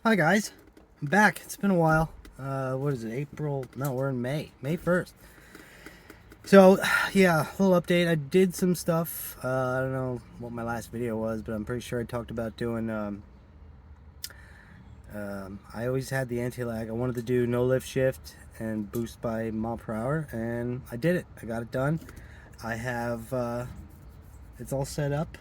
Hi guys, I'm back. It's been a while. What is it? April? No, we're in May 1st. So, yeah, a little update. I did some stuff. I don't know what my last video was, but I'm pretty sure I talked about doing. I always had the anti-lag. I wanted to do no lift shift and boost by mile per hour, and I did it. I got it done. I have. It's all set up.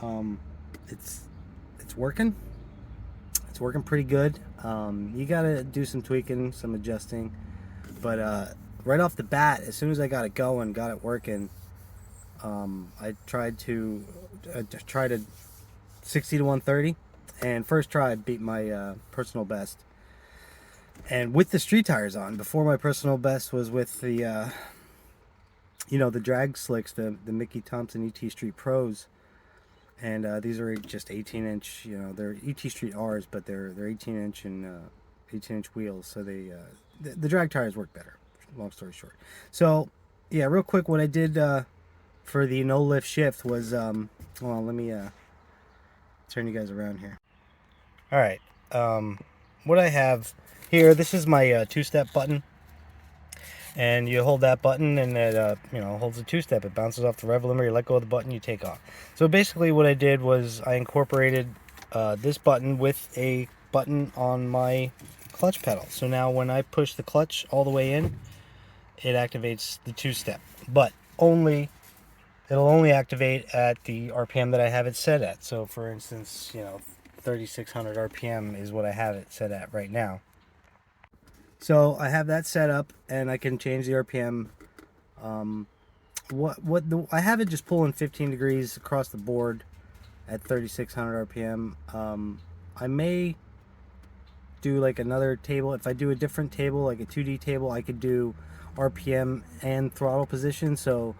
Um, it's it's working. It's working pretty good. You gotta do some tweaking, some adjusting, but right off the bat, as soon as I got it going, got it working, I tried a 60 to 130, and first try I beat my personal best. And with the street tires on, before my personal best was with the the drag slicks, the Mickey Thompson ET Street Pros. And these are just 18-inch. They're ET Street R's, but they're 18-inch and 18-inch wheels. So the drag tires work better. Long story short. So yeah, real quick, what I did for the no lift shift was hold on, let me turn you guys around here. All right, what I have here. This is my two-step button. And you hold that button, and it holds a two-step. It bounces off the rev limiter. You let go of the button, you take off. So basically, what I did was I incorporated this button with a button on my clutch pedal. So now when I push the clutch all the way in, it activates the two-step. But it'll only activate at the RPM that I have it set at. So for instance, 3,600 RPM is what I have it set at right now. So I have that set up, and I can change the RPM. I have it just pulling 15 degrees across the board at 3,600 RPM. I may do like another table. If I do a different table, like a 2D table, I could do RPM and throttle position. So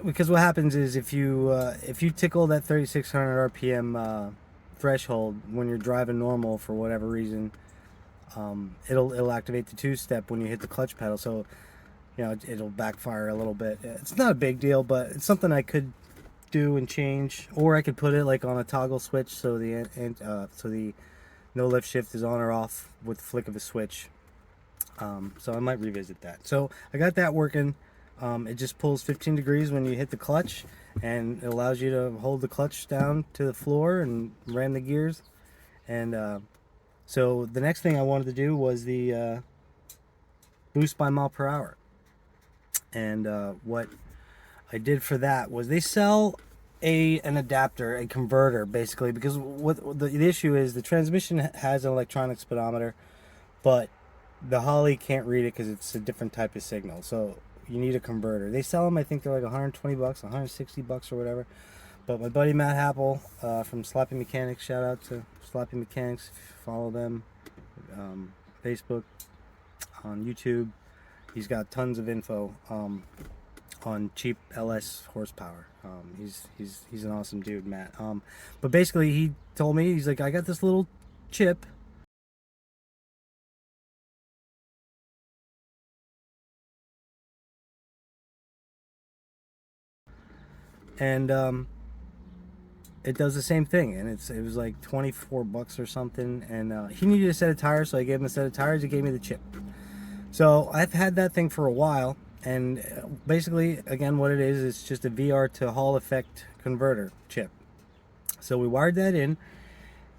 because what happens is if you tickle that 3,600 RPM threshold when you're driving normal for whatever reason, it'll activate the two-step when you hit the clutch pedal. So it'll backfire a little bit. It's not a big deal, but it's something I could do and change, or I could put it like on a toggle switch so the no lift shift is on or off with the flick of a switch. So I might revisit that. So I got that working. It just pulls 15 degrees when you hit the clutch, and it allows you to hold the clutch down to the floor and ram the gears. And so the next thing I wanted to do was the boost by mile per hour. And what I did for that was they sell an adapter, a converter, basically, because what the issue is, the transmission has an electronic speedometer, but the Holley can't read it because it's a different type of signal. So you need a converter. They sell them, I think they're like 120 bucks, 160 bucks or whatever. But my buddy Matt Happel from Sloppy Mechanics, shout out to Sloppy Mechanics, if you follow them, Facebook, on YouTube. He's got tons of info on cheap LS horsepower. He's an awesome dude, Matt. But basically, he told me, he's like, I got this little chip. And it does the same thing, and it was like 24 bucks or something. And he needed a set of tires, so I gave him a set of tires. He gave me the chip. So I've had that thing for a while, and basically, again, what it is, it's just a VR to Hall effect converter chip. So we wired that in,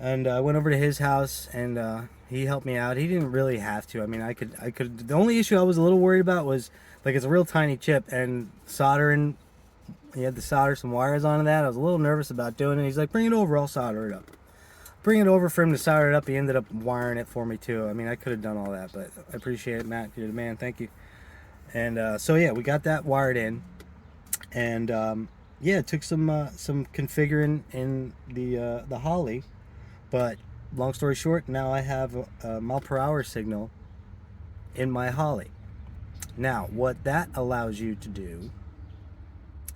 and I went over to his house, and he helped me out. He didn't really have to. I mean, I could. The only issue I was a little worried about was, like, it's a real tiny chip, and soldering. He had to solder some wires onto that. I was a little nervous about doing it. He's like, bring it over, I'll solder it up. Bring it over for him to solder it up. He ended up wiring it for me too. I mean, I could have done all that, but I appreciate it, Matt. You're the man. Thank you. And so yeah, we got that wired in, and yeah, it took some configuring in the Holley, but long story short, now I have a mile per hour signal in my Holley. Now, what that allows you to do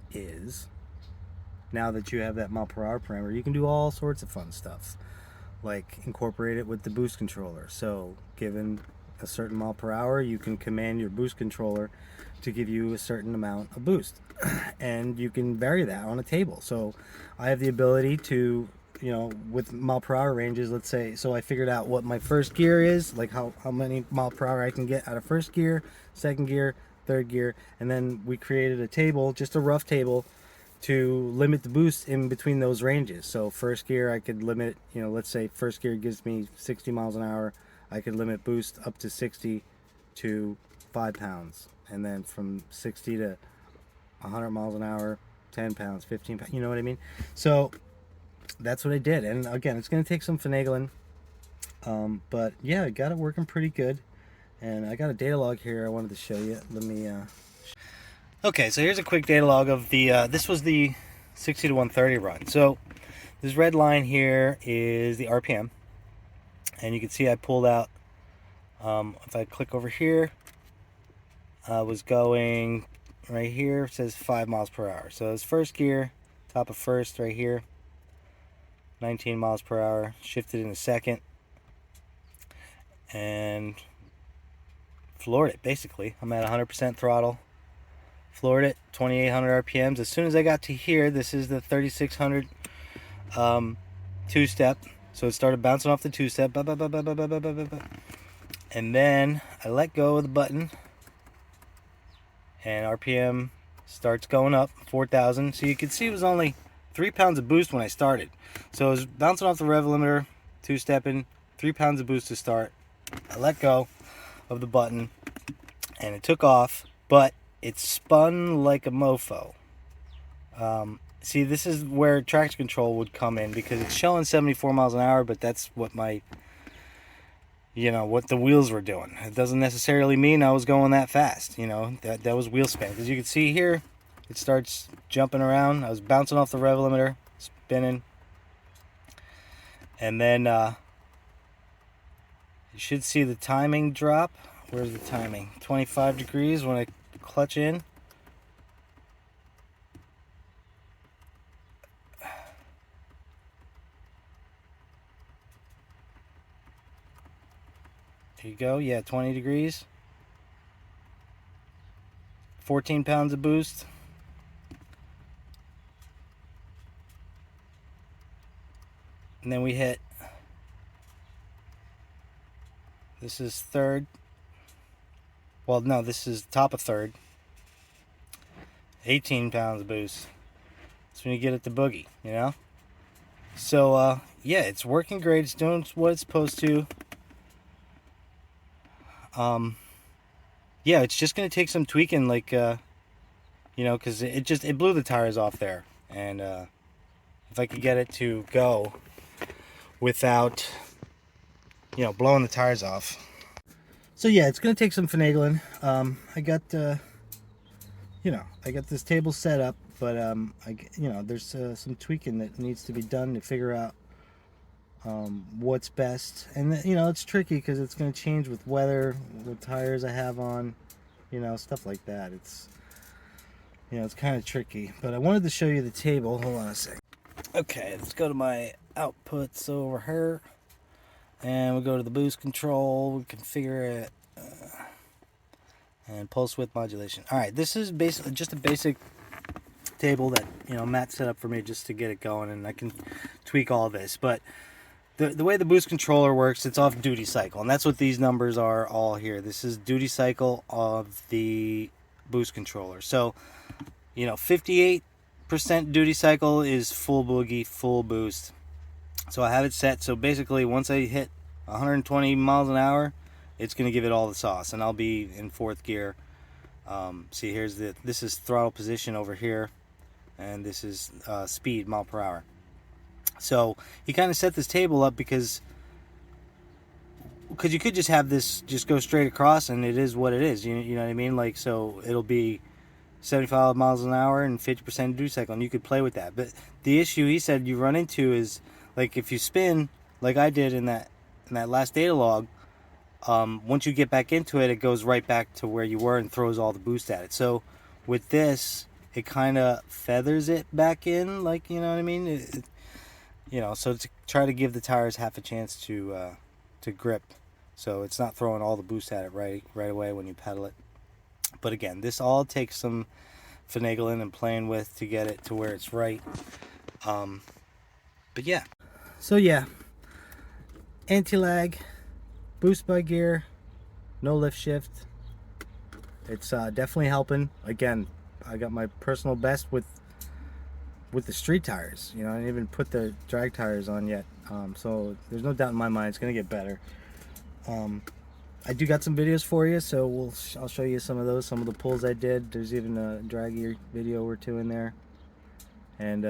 is, now that you have that mile per hour parameter, you can do all sorts of fun stuff, like incorporate it with the boost controller. So given a certain mile per hour, you can command your boost controller to give you a certain amount of boost, and you can vary that on a table. So I have the ability to you know, with mile per hour ranges, let's say. So I figured out what my first gear is, like how many mile per hour I can get out of first gear, second gear, third gear, and then we created a table, just a rough table, to limit the boost in between those ranges. So first gear I could limit, you know, let's say first gear gives me 60 miles an hour, I could limit boost up to 60 to 5 pounds, and then from 60 to 100 miles an hour, 10 pounds, 15 pounds, you know what I mean? So that's what I did. And again, it's going to take some finagling, but yeah, I got it working pretty good. And I got a data log here I wanted to show you. Let me okay, so here's a quick data log of the this was the 60 to 130 run. So this red line here is the RPM, and you can see I pulled out, if I click over here, I was going right here, it says 5 miles per hour. So it's first gear, top of first right here, 19 miles per hour, shifted in a second, and floored it basically. I'm at 100% throttle, floored it, 2800 RPMs. As soon as I got to here, this is the 3600 two-step, so it started bouncing off the two-step, and then I let go of the button, and RPM starts going up, 4,000. So you can see it was only 3 pounds of boost when I started. So it was bouncing off the rev limiter, two-stepping, 3 pounds of boost to start. I let go of the button, and it took off, but it spun like a mofo. See, this is where traction control would come in, because it's showing 74 miles an hour, but that's what my, you know, what the wheels were doing. It doesn't necessarily mean I was going that fast, you know, that was wheel spin. As you can see here, it starts jumping around. I was bouncing off the rev limiter, spinning, and then you should see the timing drop. Where's the timing? 25 degrees when I clutch in. There you go. Yeah, 20 degrees. 14 pounds of boost. And then we hit, this is third. Well, no, this is top of third. 18 pounds of boost. That's when you get it to boogie, you know? So, yeah, it's working great. It's doing what it's supposed to. Yeah, it's just going to take some tweaking, like, you know, because it blew the tires off there. And if I could get it to go without, you know, blowing the tires off. So yeah, it's going to take some finagling. I got, you know, I got this table set up, but you know, there's some tweaking that needs to be done to figure out what's best. And you know, it's tricky because it's going to change with weather, what tires I have on, you know, stuff like that. It's, you know, it's kind of tricky. But I wanted to show you the table. Hold on a sec. Okay, let's go to my outputs over here, and we'll go to the boost control. We configure it, and pulse width modulation. All right, this is basically just a basic table that, you know, Matt set up for me just to get it going, and I can tweak all this. But the way the boost controller works, it's off duty cycle, and that's what these numbers are all here. This is duty cycle of the boost controller. So, you know, 58% duty cycle is full boogie, full boost. So I have it set, so basically once I hit 120 miles an hour, it's going to give it all the sauce, and I'll be in fourth gear. See, this is throttle position over here, and this is speed, mile per hour. So he kind of set this table up because you could just have this just go straight across, and it is what it is. You know what I mean? Like, so it'll be 75 miles an hour and 50% duty cycle, and you could play with that. But the issue he said you run into is, like, if you spin like I did in that last data log, once you get back into it, it goes right back to where you were and throws all the boost at it. So with this, it kind of feathers it back in, like, you know what I mean? You know, so to try to give the tires half a chance to grip, so it's not throwing all the boost at it right away when you pedal it. But again, this all takes some finagling and playing with to get it to where it's right. But yeah. So yeah, anti-lag, boost by gear, no lift shift. It's definitely helping. Again, I got my personal best with the street tires. You know, I didn't even put the drag tires on yet. So there's no doubt in my mind it's gonna get better. I do got some videos for you, so I'll show you some of those, some of the pulls I did. There's even a drag gear video or two in there. And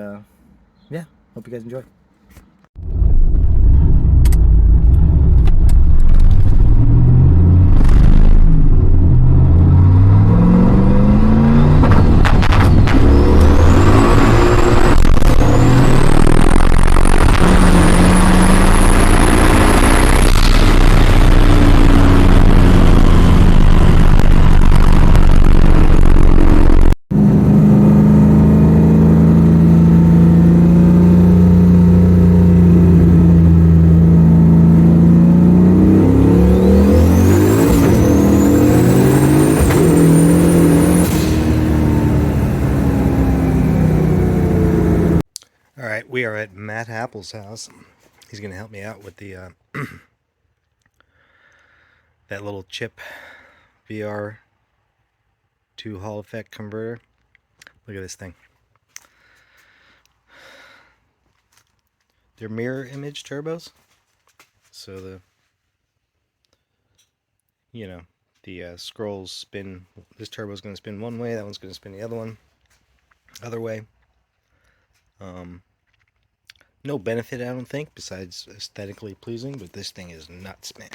yeah, hope you guys enjoy. Alright, we are at Matt Apple's house. He's going to help me out with the that little chip VR to Hall effect converter. Look at this thing. They're mirror image turbos. So the scrolls spin. This turbo is going to spin one way, that one's going to spin the other way. No benefit, I don't think, besides aesthetically pleasing, but this thing is nuts, man.